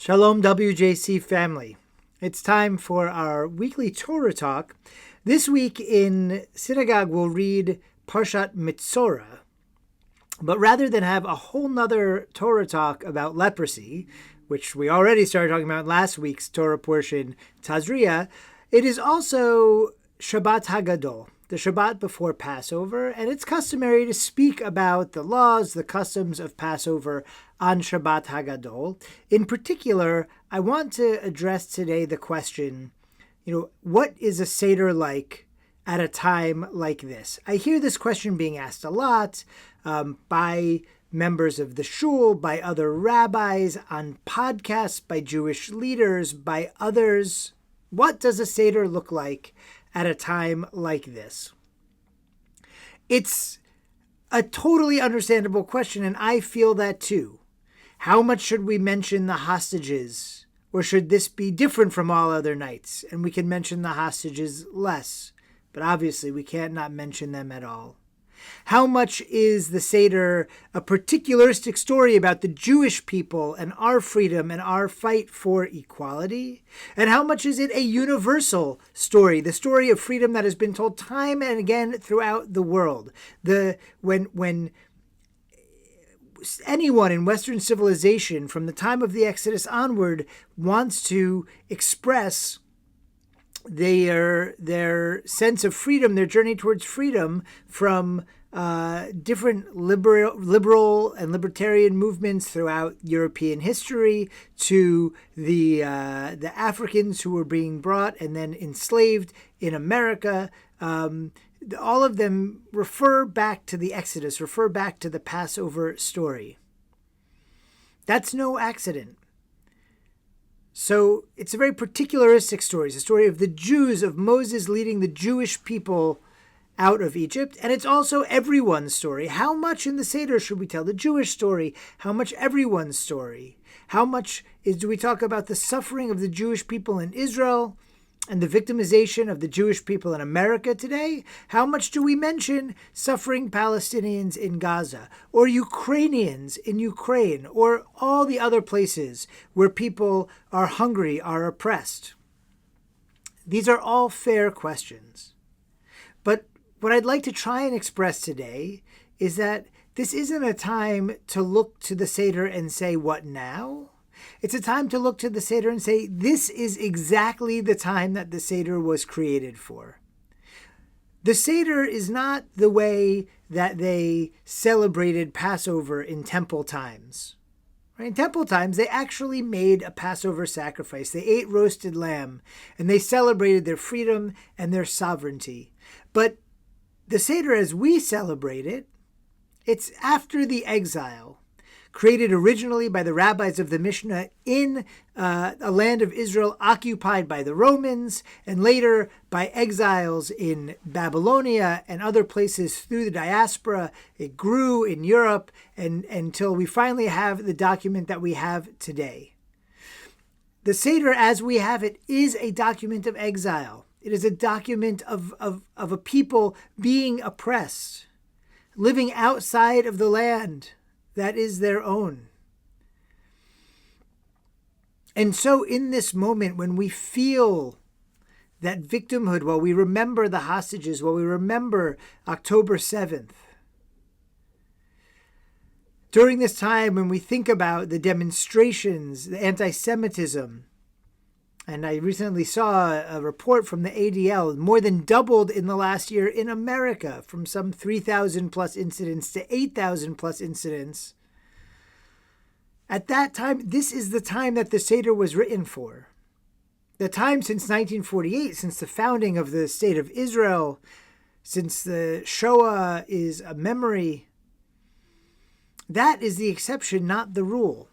Shalom WJC family. It's time for our weekly Torah Talk. This week in synagogue we'll read Parshat Mitzorah. But rather than have a whole nother Torah Talk about leprosy, which we already started talking about in last week's Torah portion, Tazria, it is also Shabbat HaGadol, the Shabbat before Passover, and it's customary to speak about the laws, the customs of Passover on Shabbat HaGadol. In particular, I want to address today the question, what is a seder like at a time like this? I hear this question being asked a lot by members of the shul, by other rabbis, on podcasts, by Jewish leaders, by others. What does a seder look like at a time like this? It's a totally understandable question, and I feel that too. How much should we mention the hostages? Or should this be different from all other nights, and we can mention the hostages less? But obviously we can't not mention them at all. How much is the Seder a particularistic story about the Jewish people and our freedom and our fight for equality? And how much is it a universal story, the story of freedom that has been told time and again throughout the world? When anyone in Western civilization from the time of the Exodus onward wants to express their sense of freedom, their journey towards freedom from different liberal and libertarian movements throughout European history to the Africans who were being brought and then enslaved in America. All of them refer back to the Exodus, refer back to the Passover story. That's no accident. So it's a very particularistic story. It's a story of the Jews, of Moses leading the Jewish people out of Egypt. And it's also everyone's story. How much in the Seder should we tell the Jewish story? How much everyone's story? How much do we talk about the suffering of the Jewish people in Israel and the victimization of the Jewish people in America today? How much do we mention suffering Palestinians in Gaza, or Ukrainians in Ukraine, or all the other places where people are hungry, are oppressed? These are all fair questions. But what I'd like to try and express today is that this isn't a time to look to the Seder and say, what now? It's a time to look to the Seder and say, this is exactly the time that the Seder was created for. The Seder is not the way that they celebrated Passover in temple times. In temple times, they actually made a Passover sacrifice. They ate roasted lamb, and they celebrated their freedom and their sovereignty. But the Seder, as we celebrate it, it's after the exile, created originally by the rabbis of the Mishnah in a land of Israel occupied by the Romans, and later by exiles in Babylonia and other places through the diaspora. It grew in Europe and until we finally have the document that we have today. The Seder, as we have it, is a document of exile. It is a document of a people being oppressed, living outside of the land that is their own. And so in this moment, when we feel that victimhood, while we remember the hostages, while we remember October 7th, during this time when we think about the demonstrations, the anti-Semitism, and I recently saw a report from the ADL, more than doubled in the last year in America, from some 3,000 plus incidents to 8,000 plus incidents. At that time, this is the time that the Seder was written for. The time since 1948, since the founding of the State of Israel, since the Shoah is a memory. That is the exception, not the rule.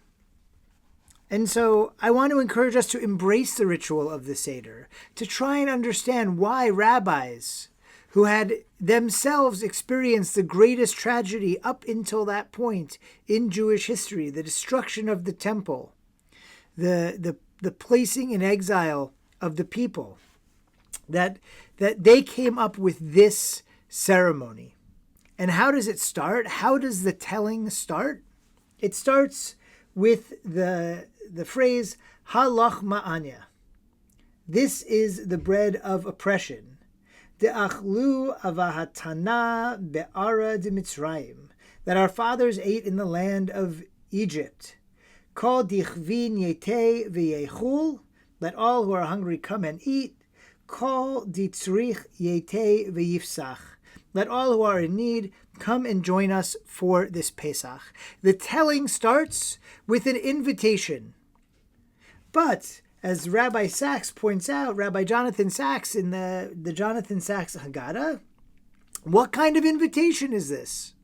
And so I want to encourage us to embrace the ritual of the Seder, to try and understand why rabbis who had themselves experienced the greatest tragedy up until that point in Jewish history, the destruction of the temple, the placing in exile of the people, that they came up with this ceremony. And how does it start? How does the telling start? It starts with the the phrase halach ma'anya. This is the bread of oppression. De'achlu avahatana be'ara de Mitzrayim, that our fathers ate in the land of Egypt. Kol dichvin yete v'yechul, let all who are hungry come and eat. Kol ditzrich yete v'yifsach, let all who are in need come and join us for this Pesach. The telling starts with an invitation. But, as Rabbi Sachs points out, Rabbi Jonathan Sachs in the Jonathan Sachs HaGadol, what kind of invitation is this?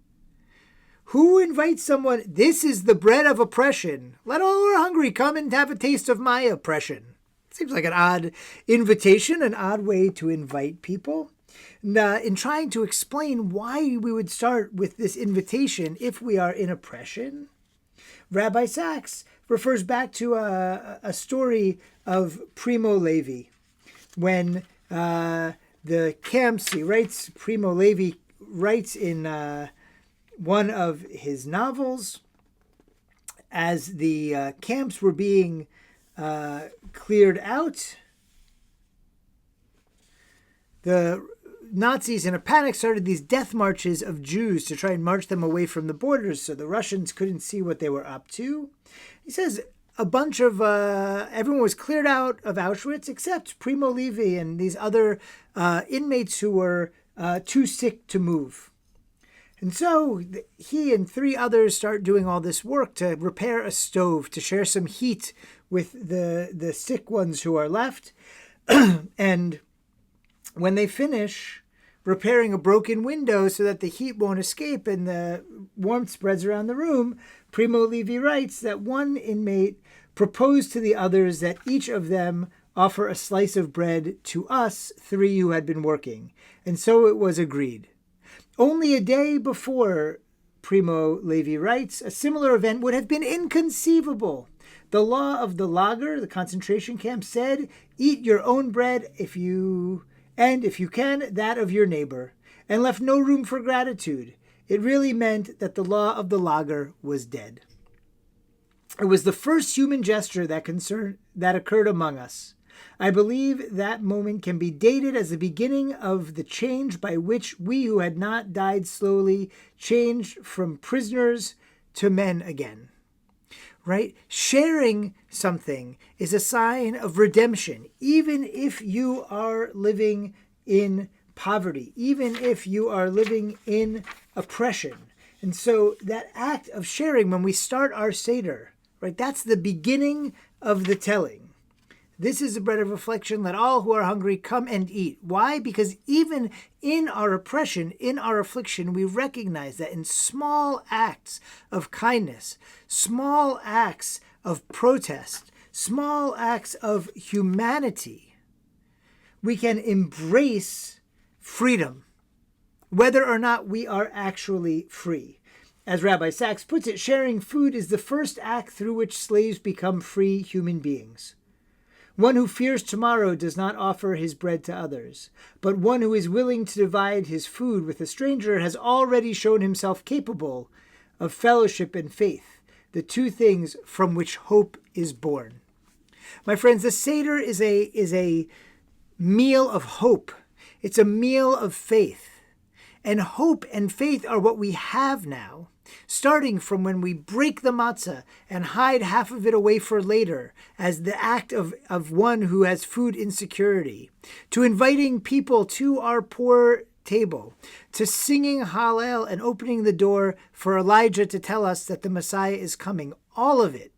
Who invites someone, this is the bread of oppression. Let all who are hungry come and have a taste of my oppression. Seems like an odd invitation, an odd way to invite people. In trying to explain why we would start with this invitation if we are in oppression, Rabbi Sachs refers back to a story of Primo Levi. When the camps, Primo Levi writes in one of his novels, as the camps were being cleared out, the Nazis, in a panic, started these death marches of Jews to try and march them away from the borders so the Russians couldn't see what they were up to. He says a bunch of, everyone was cleared out of Auschwitz except Primo Levi and these other inmates who were too sick to move. And so he and 3 others start doing all this work to repair a stove, to share some heat with the sick ones who are left. And when they finish repairing a broken window so that the heat won't escape and the warmth spreads around the room, Primo Levi writes that one inmate proposed to the others that each of them offer a slice of bread to us 3 who had been working. And so it was agreed. Only a day before, Primo Levi writes, a similar event would have been inconceivable. The law of the lager, the concentration camp, said, eat your own bread if you can, that of your neighbor, and left no room for gratitude. It really meant that the law of the lager was dead. It was the first human gesture that occurred among us. I believe that moment can be dated as the beginning of the change by which we who had not died slowly changed from prisoners to men again. Right? Sharing something is a sign of redemption, even if you are living in poverty, even if you are living in oppression. And so that act of sharing, when we start our seder, right, that's the beginning of the telling. This is the bread of affliction. Let all who are hungry come and eat. Why? Because even in our oppression, in our affliction, we recognize that in small acts of kindness, small acts of protest, small acts of humanity, we can embrace freedom, whether or not we are actually free. As Rabbi Sachs puts it, sharing food is the first act through which slaves become free human beings. One who fears tomorrow does not offer his bread to others, but one who is willing to divide his food with a stranger has already shown himself capable of fellowship and faith, the 2 things from which hope is born. My friends, the Seder is a meal of hope. It's a meal of faith. And hope and faith are what we have now, starting from when we break the matzah and hide half of it away for later as the act of one who has food insecurity, to inviting people to our poor table, to singing Hallel and opening the door for Elijah to tell us that the Messiah is coming. All of it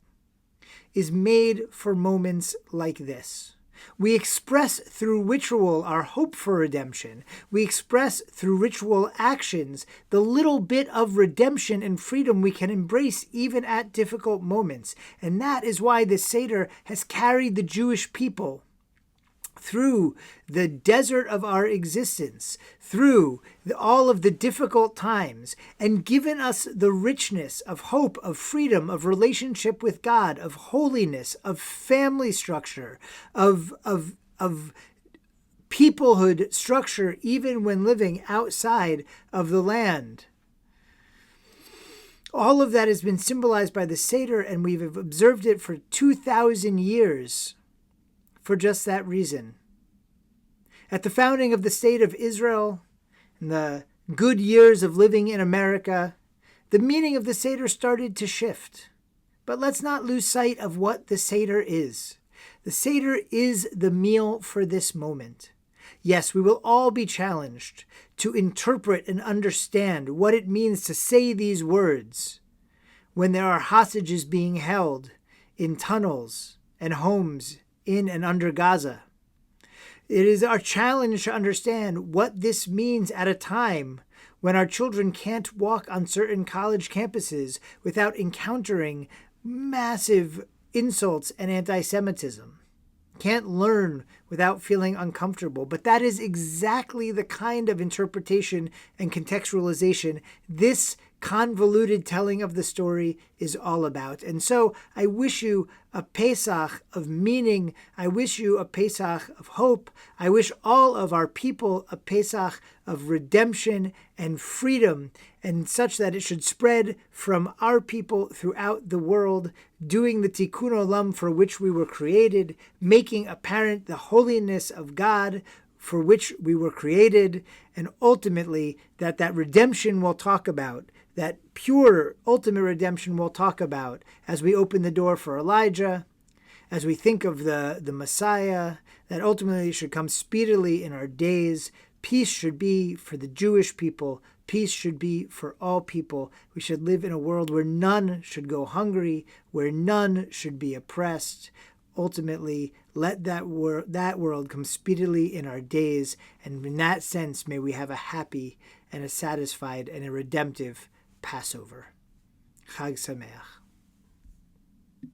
is made for moments like this. We express through ritual our hope for redemption. We express through ritual actions the little bit of redemption and freedom we can embrace even at difficult moments. And that is why the Seder has carried the Jewish people through the desert of our existence, through all of the difficult times, and given us the richness of hope, of freedom, of relationship with God, of holiness, of family structure, of peoplehood structure, even when living outside of the land. All of that has been symbolized by the seder, and we've observed it for 2,000 years for just that reason. At the founding of the state of Israel, in the good years of living in America, the meaning of the seder started to shift. But let's not lose sight of what the seder is. The seder is the meal for this moment. Yes, we will all be challenged to interpret and understand what it means to say these words when there are hostages being held in tunnels and homes in and under Gaza. It is our challenge to understand what this means at a time when our children can't walk on certain college campuses without encountering massive insults and anti-Semitism. Can't learn without feeling uncomfortable. But that is exactly the kind of interpretation and contextualization this convoluted telling of the story is all about. And so I wish you a Pesach of meaning. I wish you a Pesach of hope. I wish all of our people a Pesach of redemption and freedom, and such that it should spread from our people throughout the world, doing the tikkun olam for which we were created, making apparent the holiness of God for which we were created, and ultimately that redemption we'll talk about, that pure ultimate redemption we'll talk about as we open the door for Elijah, as we think of the Messiah, that ultimately should come speedily in our days. Peace should be for the Jewish people. Peace should be for all people. We should live in a world where none should go hungry, where none should be oppressed. Ultimately, let that world come speedily in our days. And in that sense, may we have a happy and a satisfied and a redemptive Passover. Chag Sameach.